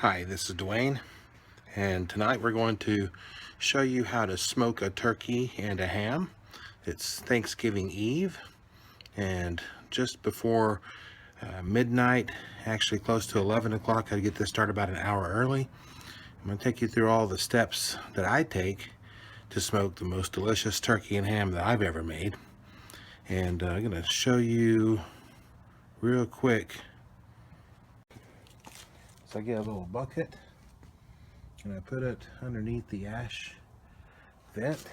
Hi, this is Dwayne, and tonight we're going to show you how to smoke a turkey and a ham. It's Thanksgiving Eve, and just before midnight, actually close to 11 o'clock, I get this started about an hour early. I'm going to take you through all the steps that I take to smoke the most delicious turkey and ham that I've ever made. And I'm going to show you real quick. So I get a little bucket and I put it underneath the ash vent.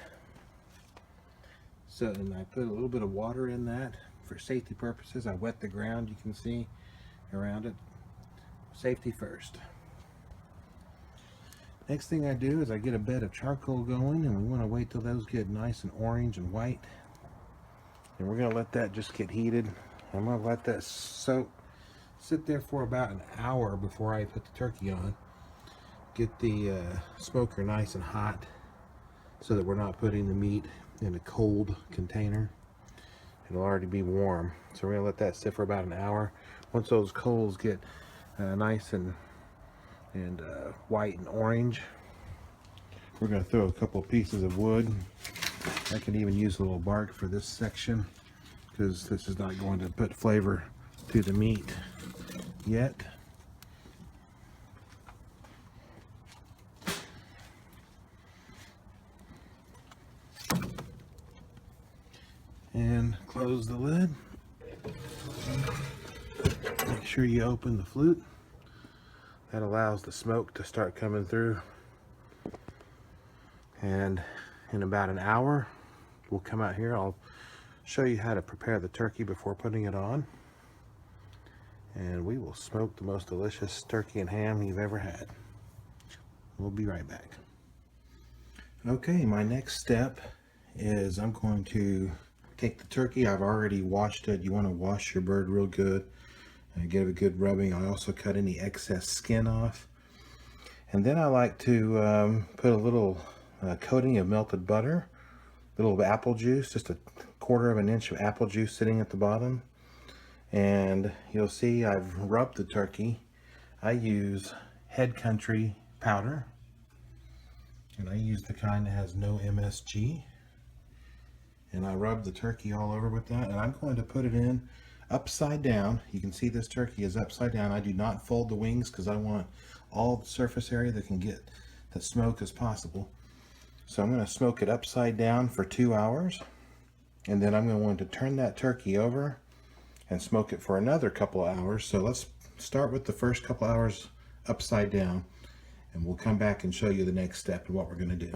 So, and I put a little bit of water in that for safety purposes. I wet the ground, you can see around it. Safety first. Next thing I do is I get a bed of charcoal going, and we want to wait till those get nice and orange and white. And we're going to let that just get heated. I'm going to let that sit there for about an hour before I put the turkey on. Get the smoker nice and hot so that we're not putting the meat in a cold container. It'll already be warm. So we're going to let that sit for about an hour. Once those coals get nice and white and orange, we're going to throw a couple pieces of wood. I can even use a little bark for this section because this is not going to put flavor to the meat yet. And close the lid. Make sure you open the flute. That allows the smoke to start coming through. And in about an hour, we'll come out here. I'll show you how to prepare the turkey before putting it on. And we will smoke the most delicious turkey and ham you've ever had. We'll be right back. Okay, my next step is I'm going to take the turkey. I've already washed it. You want to wash your bird real good and give it a good rubbing. I also cut any excess skin off. And then I like to put a little coating of melted butter, a little apple juice, just a quarter of an inch of apple juice sitting at the bottom. And you'll see I've rubbed the turkey. I use Head Country powder, and I use the kind that has no MSG. And I rub the turkey all over with that, and I'm going to put it in upside down. You can see this turkey is upside down. I do not fold the wings because I want all the surface area that can get the smoke as possible. So I'm going to smoke it upside down for 2 hours, and then I'm going to turn that turkey over and smoke it for another couple of hours. So let's start with the first couple hours upside down, and we'll come back and show you the next step and what we're going to do.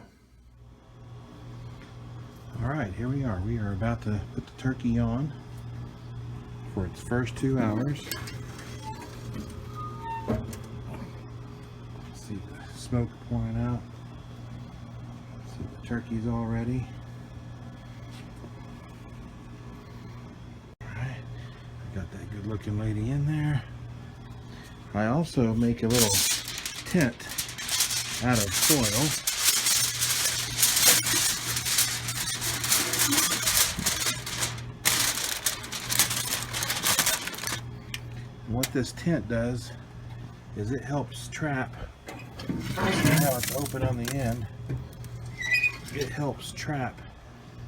All right, here we are. We are about to put the turkey on for its first 2 hours. See the smoke pouring out. See the turkey's all ready. All right, I got that good looking lady in there. I also make a little tent out of foil. What this tent does is it helps trap, see how it's open on the end, it helps trap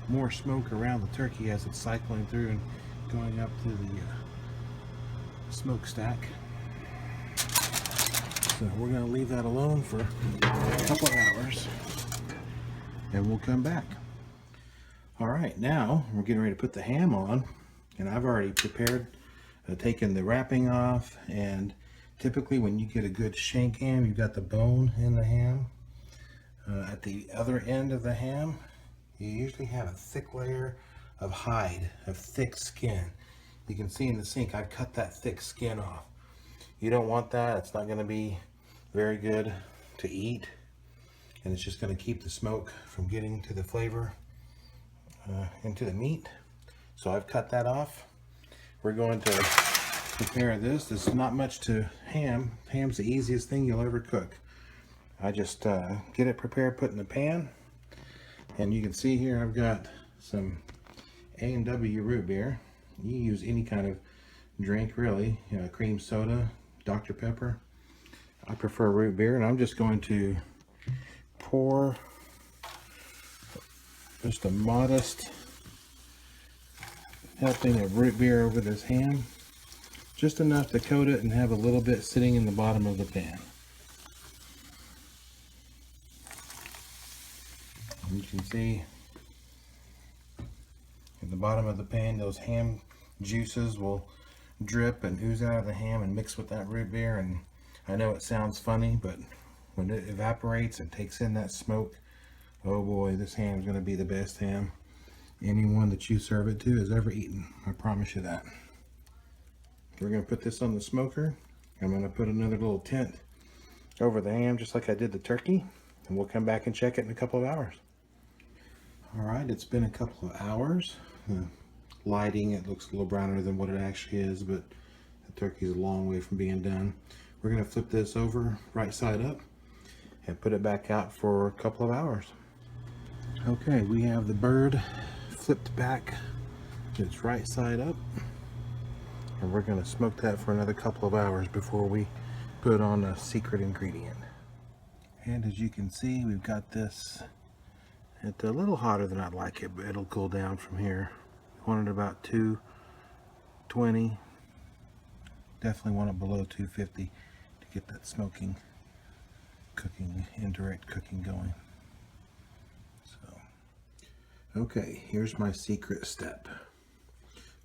more smoke around the turkey as it's cycling through and going up to the smokestack. So we're going to leave that alone for a couple of hours and we'll come back. Alright, now we're getting ready to put the ham on, and I've already prepared taken the wrapping off. And typically when you get a good shank ham, you've got the bone in the ham. At the other end of the ham, you usually have a thick layer of hide, of thick skin. You can see in the sink, I've cut that thick skin off. You don't want that. It's not going to be very good to eat, and it's just going to keep the smoke from getting to the flavor into the meat. So I've cut that off. We're going to prepare this. There's not much to ham. Ham's the easiest thing you'll ever cook. I just get it prepared, put in the pan, and you can see here I've got some A&W root beer. You use any kind of drink really, cream soda, Dr. Pepper. I prefer root beer, and I'm just going to pour just a modest helping of root beer over this ham. Just enough to coat it and have a little bit sitting in the bottom of the pan. You can see at the bottom of the pan, those ham juices will drip and ooze out of the ham and mix with that root beer. And I know it sounds funny, but when it evaporates and takes in that smoke, oh boy, this ham is going to be the best ham anyone that you serve it to has ever eaten. I promise you that. We're going to put this on the smoker. I'm going to put another little tent over the ham just like I did the turkey, and we'll come back and check it in a couple of hours. Alright, it's been a couple of hours. The lighting, it looks a little browner than what it actually is, but the turkey's a long way from being done. We're going to flip this over right side up and put it back out for a couple of hours. Okay, we have the bird flipped back. It's right side up. And we're going to smoke that for another couple of hours before we put on a secret ingredient. And as you can see, we've got this at a little hotter than I'd like it, but it'll cool down from here. We want it about 220. Definitely want it below 250 to get that smoking, cooking, indirect cooking going. So, okay, here's my secret step.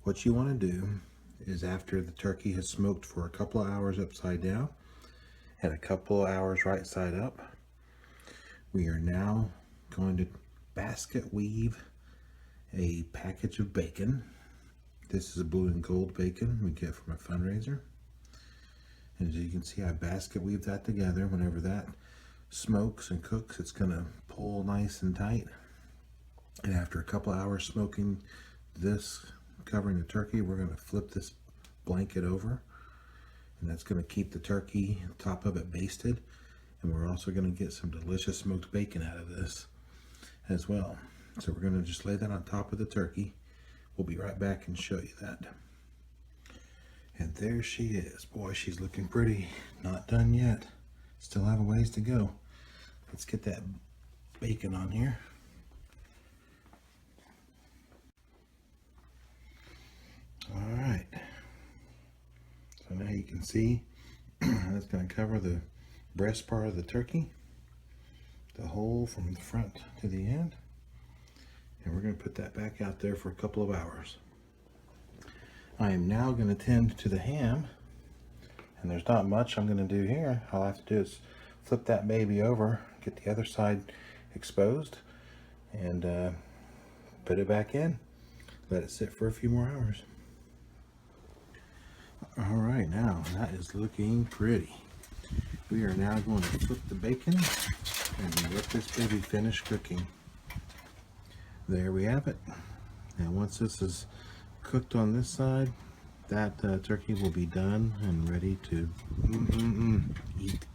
What you want to do is, after the turkey has smoked for a couple of hours upside down and a couple of hours right side up, we are now going to basket weave a package of bacon. This is a blue and gold bacon we get from a fundraiser. And as you can see, I basket weave that together. Whenever that smokes and cooks, it's going to pull nice and tight. And after a couple of hours smoking this, covering the turkey, we're going to flip this blanket over, and that's going to keep the turkey, top of it, basted. And we're also going to get some delicious smoked bacon out of this as well. So we're going to just lay that on top of the turkey. We'll be right back and show you that. And there she is. Boy, she's looking pretty. Not done yet. Still have a ways to go. Let's get that bacon on here. All right. So now you can see that's going to cover the breast part of the turkey, the whole from the front to the end. And we're going to put that back out there for a couple of hours. I am now going to tend to the ham, and there's not much I'm going to do here. All I have to do is flip that baby over, get the other side exposed, and put it back in. Let it sit for a few more hours. All right, now that is looking pretty. We are now going to flip the bacon and let this baby finish cooking. There we have it. Now once this is cooked on this side, that turkey will be done and ready to eat.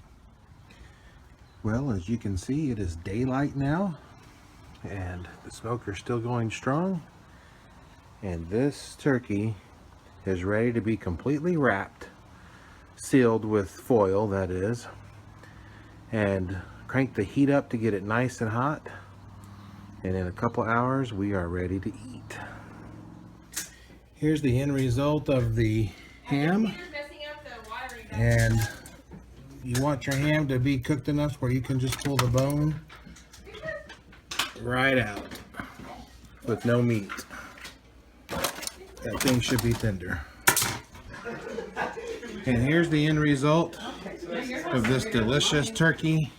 Well, as you can see, it is daylight now, and the smoker's still going strong, and this turkey is ready to be completely wrapped, sealed with foil, that is, and crank the heat up to get it nice and hot. And in a couple hours, we are ready to eat. Here's the end result of the ham. And you want your ham to be cooked enough where you can just pull the bone right out with no meat. That thing should be tender. And here's the end result of this delicious turkey.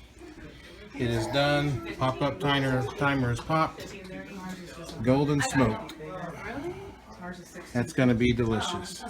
It is done. Pop-up timer is popped. Golden smoked. That's going to be delicious.